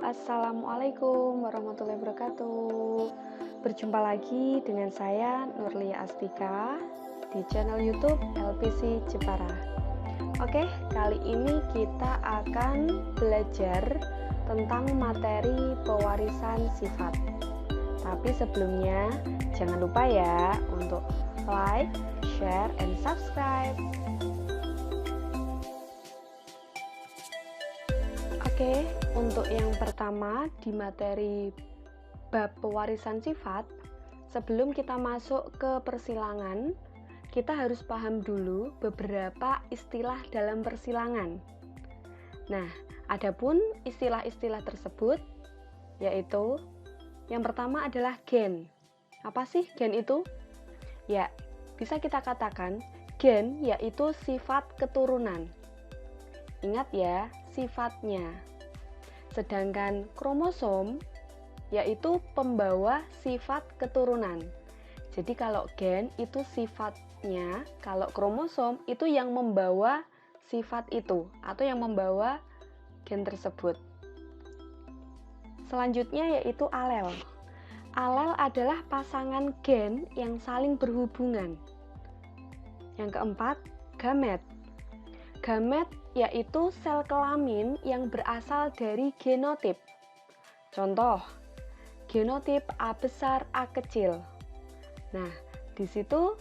Assalamualaikum warahmatullahi wabarakatuh. Berjumpa lagi dengan saya Nurlia Astika di channel YouTube LPC Jepara. Oke, kali ini kita akan belajar tentang materi pewarisan sifat. Tapi sebelumnya jangan lupa ya untuk like, share, and subscribe. Oke, untuk yang pertama di materi bab pewarisan sifat, sebelum kita masuk ke persilangan, kita harus paham dulu beberapa istilah dalam persilangan. Nah, adapun istilah-istilah tersebut yaitu yang pertama adalah gen. Apa sih gen itu? Ya, bisa kita katakan gen yaitu sifat keturunan. Ingat ya, sifatnya. Sedangkan kromosom yaitu pembawa sifat keturunan. Jadi kalau gen itu sifatnya, kalau kromosom itu yang membawa sifat itu atau yang membawa gen tersebut. Selanjutnya yaitu alel. Alel adalah pasangan gen yang saling berhubungan. Yang keempat, gamet. Gamet yaitu sel kelamin yang berasal dari genotip. Contoh, genotip A besar, A kecil. Nah, di situ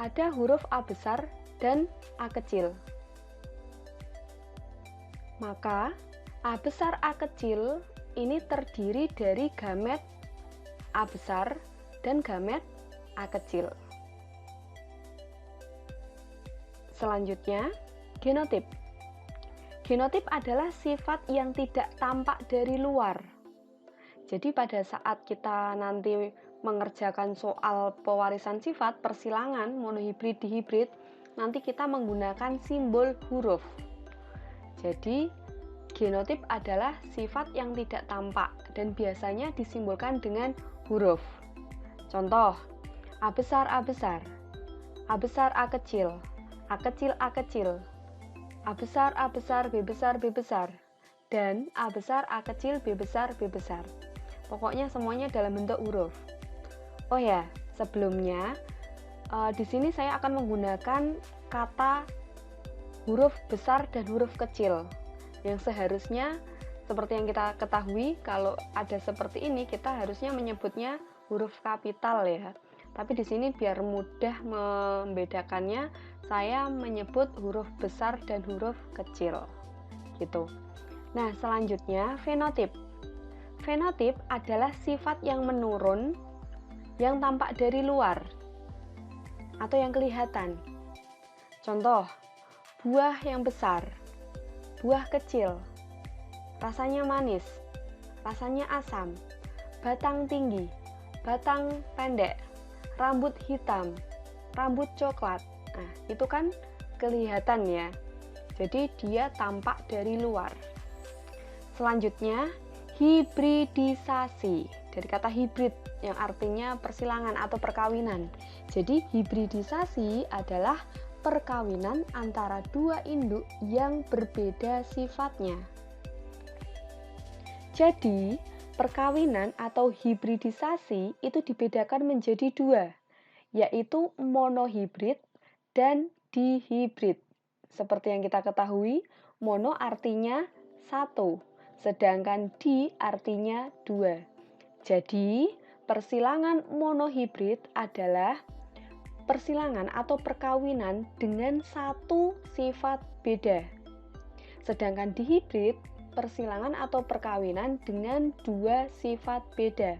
ada huruf A besar dan A kecil. Maka, A besar, A kecil ini terdiri dari gamet A besar dan gamet A kecil. Selanjutnya, genotip. Genotip adalah sifat yang tidak tampak dari luar. Jadi pada saat kita nanti mengerjakan soal pewarisan sifat, persilangan, monohibrid, dihibrid, nanti kita menggunakan simbol huruf. Jadi, genotip adalah sifat yang tidak tampak dan biasanya disimbolkan dengan huruf. Contoh, A besar, A besar, A besar, A kecil, A kecil, A kecil, A besar, B besar, B besar, dan A besar, A kecil, B besar, B besar. Pokoknya semuanya dalam bentuk huruf. Oh ya, sebelumnya di sini saya akan menggunakan kata huruf besar dan huruf kecil. Yang seharusnya seperti yang kita ketahui, kalau ada seperti ini kita harusnya menyebutnya huruf kapital ya. Tapi di sini biar mudah membedakannya, saya menyebut huruf besar dan huruf kecil. Gitu. Nah, selanjutnya fenotip. Fenotip adalah sifat yang menurun yang tampak dari luar atau yang kelihatan. Contoh, buah yang besar, buah kecil, rasanya manis, rasanya asam, batang tinggi, batang pendek, rambut hitam, rambut coklat. Nah, itu kan kelihatan ya. Jadi dia tampak dari luar. Selanjutnya, hibridisasi. Dari kata hibrid yang artinya persilangan atau perkawinan. Jadi hibridisasi adalah perkawinan antara dua induk yang berbeda sifatnya. Jadi, perkawinan atau hibridisasi itu dibedakan menjadi dua, yaitu monohibrid dan dihibrid. Seperti yang kita ketahui, mono artinya satu, sedangkan di artinya dua. Jadi, persilangan monohibrid adalah persilangan atau perkawinan dengan satu sifat beda. Sedangkan dihibrid, persilangan atau perkawinan dengan dua sifat beda.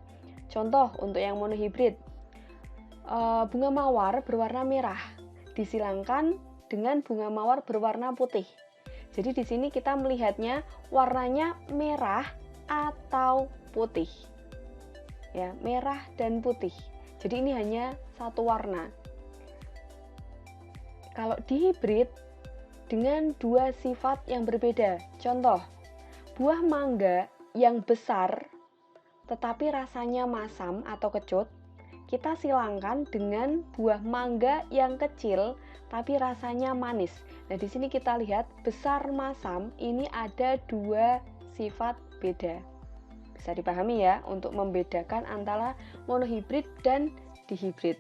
Contoh untuk yang monohibrid, bunga mawar berwarna merah disilangkan dengan bunga mawar berwarna putih. Jadi di sini kita melihatnya warnanya merah atau putih. Ya, merah dan putih. Jadi ini hanya satu warna. Kalau dihibrid dengan dua sifat yang berbeda. Contoh, buah mangga yang besar tetapi rasanya masam atau kecut, kita silangkan dengan buah mangga yang kecil tapi rasanya manis. Nah, di sini kita lihat besar masam ini ada dua sifat beda. Bisa dipahami ya untuk membedakan antara monohibrid dan dihibrid.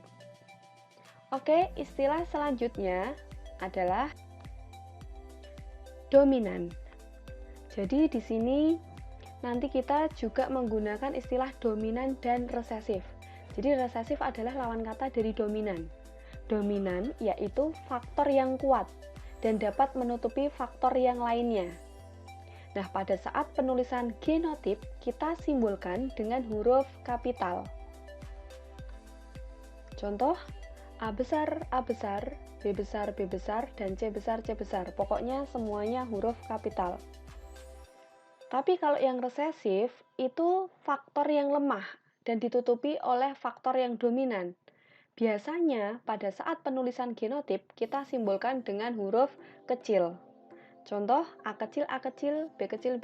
Oke, istilah selanjutnya adalah dominan. Jadi di sini nanti kita juga menggunakan istilah dominan dan resesif. Jadi resesif adalah lawan kata dari dominan. Dominan yaitu faktor yang kuat dan dapat menutupi faktor yang lainnya. Nah, pada saat penulisan genotip, kita simbolkan dengan huruf kapital. Contoh, A besar, B besar, dan C besar. Pokoknya semuanya huruf kapital. Tapi kalau yang resesif, itu faktor yang lemah dan ditutupi oleh faktor yang dominan. Biasanya, pada saat penulisan genotip, kita simbolkan dengan huruf kecil. Contoh, A kecil, B kecil,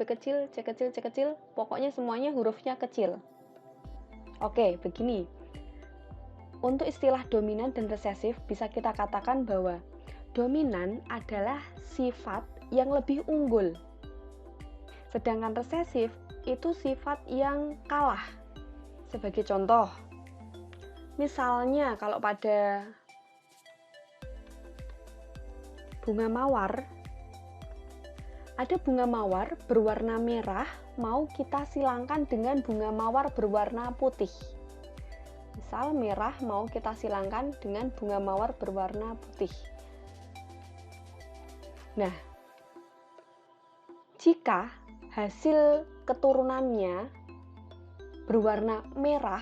C kecil, pokoknya semuanya hurufnya kecil. Oke, begini. Untuk istilah dominan dan resesif, bisa kita katakan bahwa dominan adalah sifat yang lebih unggul. Sedangkan resesif itu sifat yang kalah. Sebagai contoh, misalnya kalau pada bunga mawar, ada bunga mawar berwarna merah, mau kita silangkan dengan bunga mawar berwarna putih. Misal merah mau kita silangkan dengan bunga mawar berwarna putih. Nah, jika hasil keturunannya berwarna merah,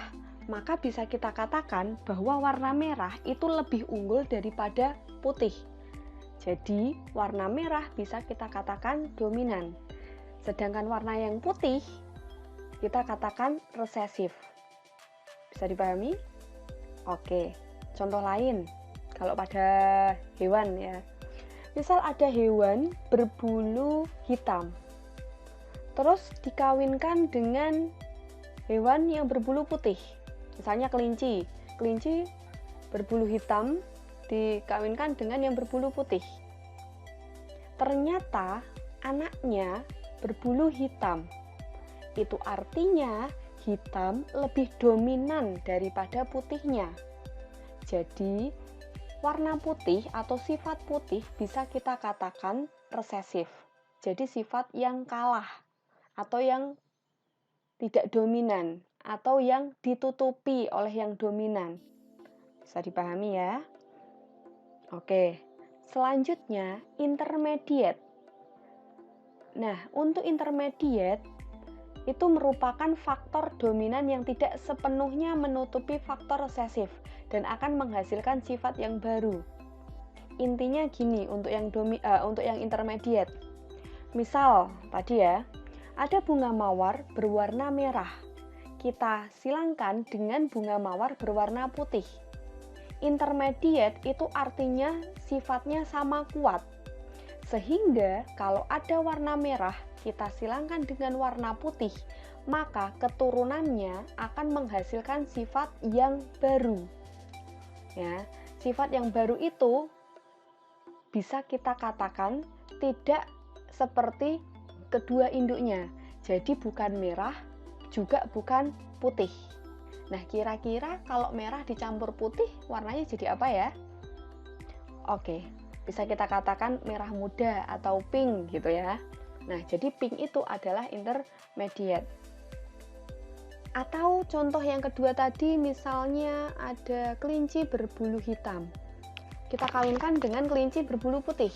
maka bisa kita katakan bahwa warna merah itu lebih unggul daripada putih. Jadi, warna merah bisa kita katakan dominan. Sedangkan warna yang putih, kita katakan resesif. Bisa dipahami? Oke, contoh lain. Kalau pada hewan ya. Misal ada hewan berbulu hitam. Terus dikawinkan dengan hewan yang berbulu putih. Misalnya kelinci. Kelinci berbulu hitam dikawinkan dengan yang berbulu putih. Ternyata anaknya berbulu hitam. Itu artinya hitam lebih dominan daripada putihnya. Jadi, warna putih atau sifat putih bisa kita katakan resesif. Jadi sifat yang kalah atau yang tidak dominan atau yang ditutupi oleh yang dominan. Bisa dipahami ya? Oke, selanjutnya intermediate. Nah, untuk intermediate itu merupakan faktor dominan yang tidak sepenuhnya menutupi faktor resesif dan akan menghasilkan sifat yang baru. Intinya gini untuk yang intermediate. Misal tadi ya, ada bunga mawar berwarna merah. Kita silangkan dengan bunga mawar berwarna putih. Intermediate itu artinya sifatnya sama kuat. Sehingga kalau ada warna merah, kita silangkan dengan warna putih, maka keturunannya akan menghasilkan sifat yang baru. Ya, sifat yang baru itu bisa kita katakan tidak seperti kedua induknya. Jadi bukan merah, juga bukan putih. Nah, kira-kira kalau merah dicampur putih, warnanya jadi apa ya? Oke, bisa kita katakan merah muda atau pink gitu ya. Nah, jadi pink itu adalah intermediate. Atau contoh yang kedua tadi, misalnya ada kelinci berbulu hitam. Kita kawinkan dengan kelinci berbulu putih.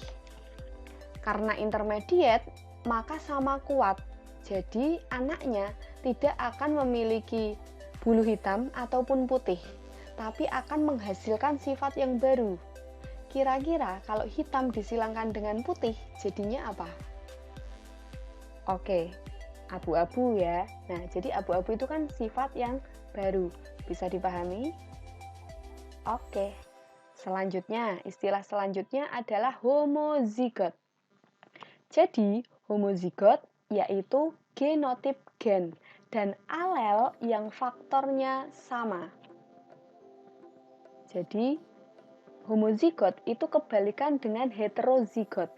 Karena intermediate, maka sama kuat. Jadi, anaknya tidak akan memiliki bulu hitam ataupun putih, tapi akan menghasilkan sifat yang baru. Kira-kira kalau hitam disilangkan dengan putih, jadinya apa? Oke, abu-abu ya. Nah, jadi abu-abu itu kan sifat yang baru. Bisa dipahami? Oke. Selanjutnya, istilah selanjutnya adalah homozigot. Jadi, homozigot yaitu genotip gen dan alel yang faktornya sama. Jadi, homozigot itu kebalikan dengan heterozigot.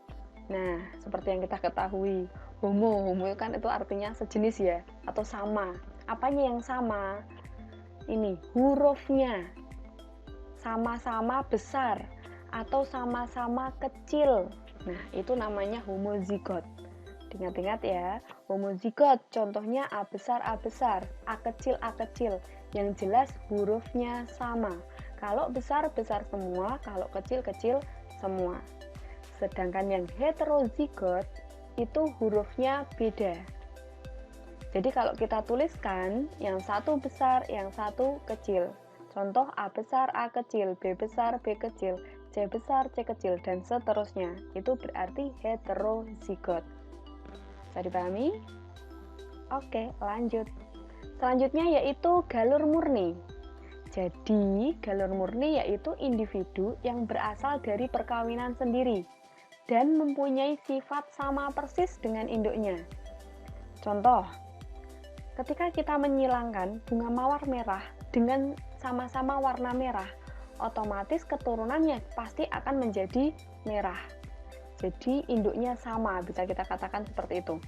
Nah, seperti yang kita ketahui, Homo kan itu artinya sejenis ya, atau sama. Apanya yang sama? Ini hurufnya sama-sama besar atau sama-sama kecil. Nah, itu namanya homozigot. Ingat-ingat ya, homozigot contohnya A besar, A besar, A kecil, A kecil. Yang jelas hurufnya sama. Kalau besar, besar semua, kalau kecil, kecil semua. Sedangkan yang heterozigot itu hurufnya beda. Jadi kalau kita tuliskan, yang satu besar, yang satu kecil. Contoh A besar, A kecil, B besar, B kecil, C besar, C kecil, dan seterusnya. Itu berarti heterozigot. Bisa dipahami? Oke, lanjut. Selanjutnya yaitu galur murni. Jadi, galur murni yaitu individu yang berasal dari perkawinan sendiri dan mempunyai sifat sama persis dengan induknya. Contoh, ketika kita menyilangkan bunga mawar merah dengan sama-sama warna merah, otomatis keturunannya pasti akan menjadi merah. Jadi induknya sama, bisa kita katakan seperti itu.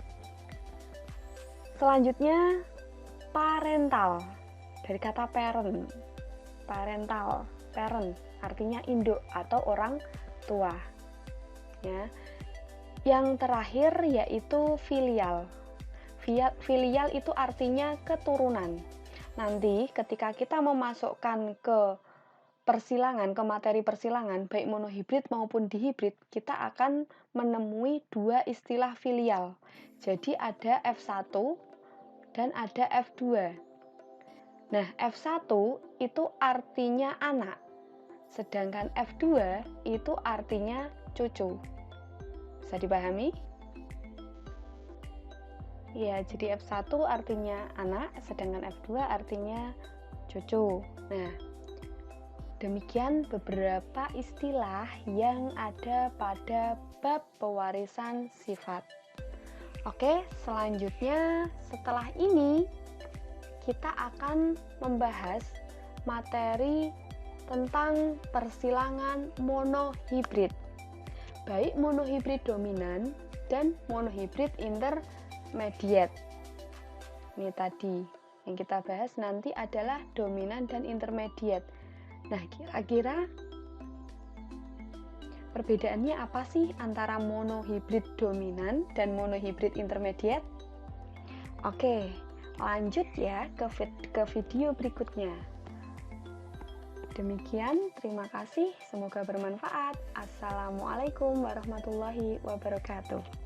Selanjutnya parental, dari kata parent. Parental, parent artinya induk atau orang tua. Ya. Yang terakhir yaitu filial. Filial itu artinya keturunan. Nanti ketika kita memasukkan ke persilangan, ke materi persilangan, baik monohibrid maupun dihibrid, kita akan menemui dua istilah filial. Jadi ada F1 dan ada F2. Nah, F1 itu artinya anak, sedangkan F2 itu artinya cucu. Bisa dipahami? Ya, jadi F1 artinya anak, sedangkan F2 artinya cucu. Nah, demikian beberapa istilah yang ada pada bab pewarisan sifat. Oke, selanjutnya setelah ini kita akan membahas materi tentang persilangan monohibrid. Baik monohibrid dominan dan monohibrid intermediate. Ini tadi yang kita bahas nanti adalah dominan dan intermediate. Nah, kira-kira perbedaannya apa sih antara monohibrid dominan dan monohibrid intermediate? Oke, lanjut ya ke video berikutnya. Demikian, terima kasih. Semoga bermanfaat. Assalamualaikum warahmatullahi wabarakatuh.